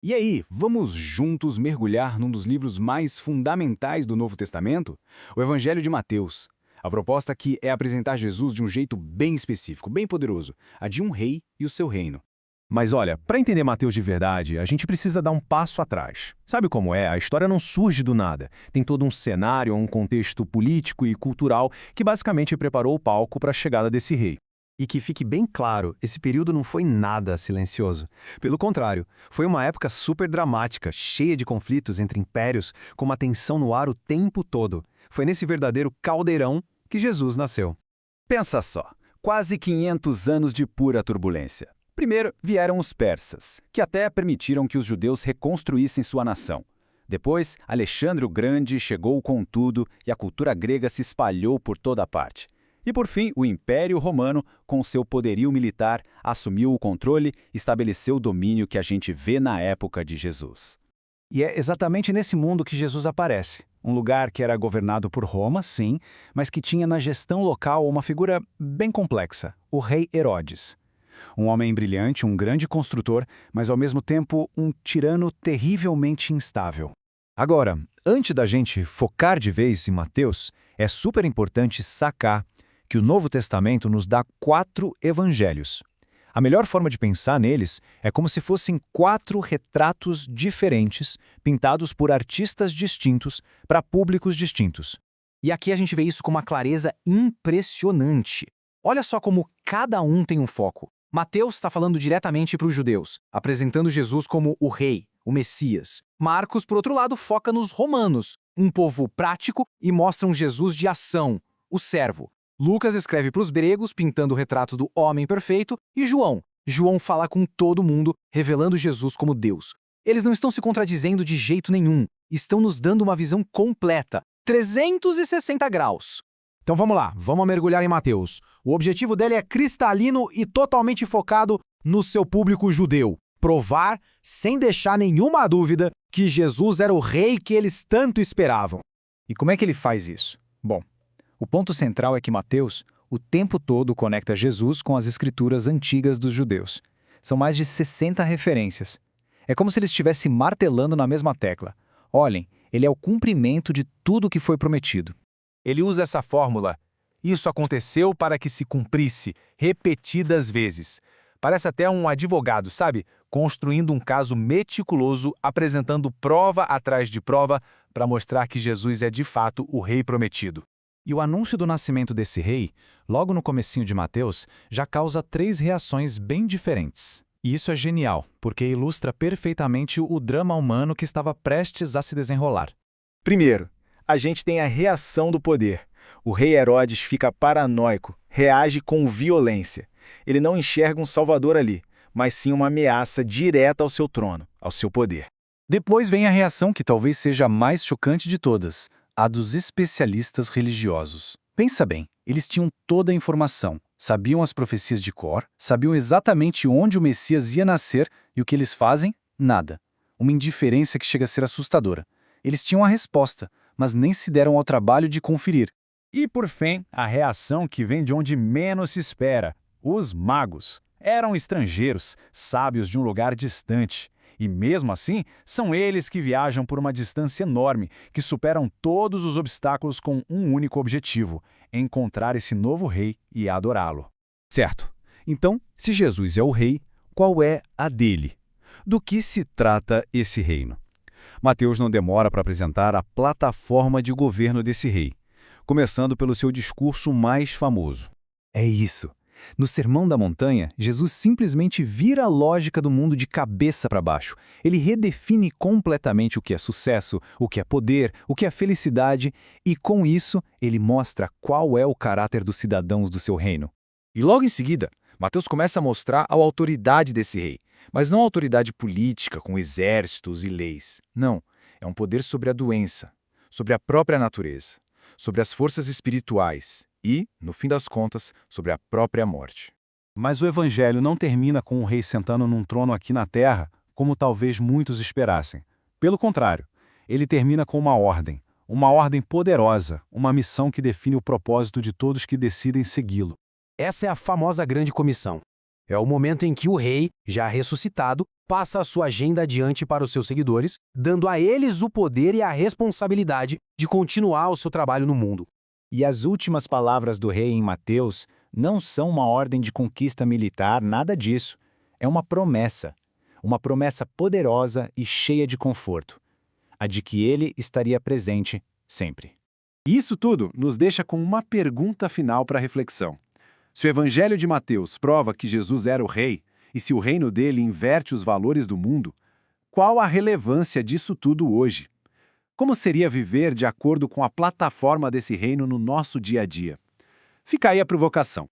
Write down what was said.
E aí, vamos juntos mergulhar num dos livros mais fundamentais do Novo Testamento? O Evangelho de Mateus. A proposta aqui é apresentar Jesus de um jeito bem específico, bem poderoso, a de um rei e o seu reino. Mas olha, para entender Mateus de verdade, a gente precisa dar um passo atrás. Sabe como é? A história não surge do nada. Tem todo um cenário, um contexto político e cultural que basicamente preparou o palco para a chegada desse rei. E que fique bem claro, esse período não foi nada silencioso. Pelo contrário, foi uma época super dramática, cheia de conflitos entre impérios, com uma tensão no ar o tempo todo. Foi nesse verdadeiro caldeirão que Jesus nasceu. Pensa só, quase 500 anos de pura turbulência. Primeiro vieram os persas, que até permitiram que os judeus reconstruíssem sua nação. Depois, Alexandre o Grande chegou com tudo e a cultura grega se espalhou por toda parte. E por fim, o Império Romano, com seu poderio militar, assumiu o controle e estabeleceu o domínio que a gente vê na época de Jesus. E é exatamente nesse mundo que Jesus aparece. Um lugar que era governado por Roma, sim, mas que tinha na gestão local uma figura bem complexa, o rei Herodes. Um homem brilhante, um grande construtor, mas ao mesmo tempo um tirano terrivelmente instável. Agora, antes da gente focar de vez em Mateus, é super importante sacar que o Novo Testamento nos dá 4 evangelhos. A melhor forma de pensar neles é como se fossem 4 retratos diferentes, pintados por artistas distintos para públicos distintos. E aqui a gente vê isso com uma clareza impressionante. Olha só como cada um tem um foco. Mateus está falando diretamente para os judeus, apresentando Jesus como o rei, o Messias. Marcos, por outro lado, foca nos romanos, um povo prático, e mostra um Jesus de ação, o servo. Lucas escreve para os gregos, pintando o retrato do homem perfeito, e João fala com todo mundo, revelando Jesus como Deus. Eles não estão se contradizendo de jeito nenhum, estão nos dando uma visão completa, 360 graus. Então vamos lá, vamos mergulhar em Mateus. O objetivo dele é cristalino e totalmente focado no seu público judeu. Provar, sem deixar nenhuma dúvida, que Jesus era o rei que eles tanto esperavam. E como é que ele faz isso? Bom, o ponto central é que Mateus, o tempo todo, conecta Jesus com as escrituras antigas dos judeus. São mais de 60 referências. É como se ele estivesse martelando na mesma tecla. Olhem, ele é o cumprimento de tudo o que foi prometido. Ele usa essa fórmula. Isso aconteceu para que se cumprisse, repetidas vezes. Parece até um advogado, sabe? Construindo um caso meticuloso, apresentando prova atrás de prova para mostrar que Jesus é de fato o rei prometido. E o anúncio do nascimento desse rei, logo no comecinho de Mateus, já causa 3 reações bem diferentes. E isso é genial, porque ilustra perfeitamente o drama humano que estava prestes a se desenrolar. Primeiro, a gente tem a reação do poder. O rei Herodes fica paranoico, reage com violência. Ele não enxerga um salvador ali, mas sim uma ameaça direta ao seu trono, ao seu poder. Depois vem a reação que talvez seja a mais chocante de todas, a dos especialistas religiosos. Pensa bem, eles tinham toda a informação, sabiam as profecias de cor, sabiam exatamente onde o Messias ia nascer e o que eles fazem? Nada. Uma indiferença que chega a ser assustadora. Eles tinham a resposta, mas nem se deram ao trabalho de conferir. E por fim, a reação que vem de onde menos se espera. Os magos. Eram estrangeiros, sábios de um lugar distante. E mesmo assim, são eles que viajam por uma distância enorme, que superam todos os obstáculos com um único objetivo: encontrar esse novo rei e adorá-lo. Certo. Então, se Jesus é o rei, qual é a dele? Do que se trata esse reino? Mateus não demora para apresentar a plataforma de governo desse rei, começando pelo seu discurso mais famoso. É isso. No Sermão da Montanha, Jesus simplesmente vira a lógica do mundo de cabeça para baixo. Ele redefine completamente o que é sucesso, o que é poder, o que é felicidade, e com isso, ele mostra qual é o caráter dos cidadãos do seu reino. E logo em seguida, Mateus começa a mostrar a autoridade desse rei, mas não a autoridade política, com exércitos e leis. Não, é um poder sobre a doença, sobre a própria natureza, sobre as forças espirituais e, no fim das contas, sobre a própria morte. Mas o Evangelho não termina com o rei sentando num trono aqui na terra, como talvez muitos esperassem. Pelo contrário, ele termina com uma ordem poderosa, uma missão que define o propósito de todos que decidem segui-lo. Essa é a famosa grande comissão. É o momento em que o rei, já ressuscitado, passa a sua agenda adiante para os seus seguidores, dando a eles o poder e a responsabilidade de continuar o seu trabalho no mundo. E as últimas palavras do rei em Mateus não são uma ordem de conquista militar, nada disso. É uma promessa poderosa e cheia de conforto, a de que ele estaria presente sempre. Isso tudo nos deixa com uma pergunta final para reflexão. Se o Evangelho de Mateus prova que Jesus era o rei, e se o reino dele inverte os valores do mundo, qual a relevância disso tudo hoje? Como seria viver de acordo com a plataforma desse reino no nosso dia a dia? Fica aí a provocação.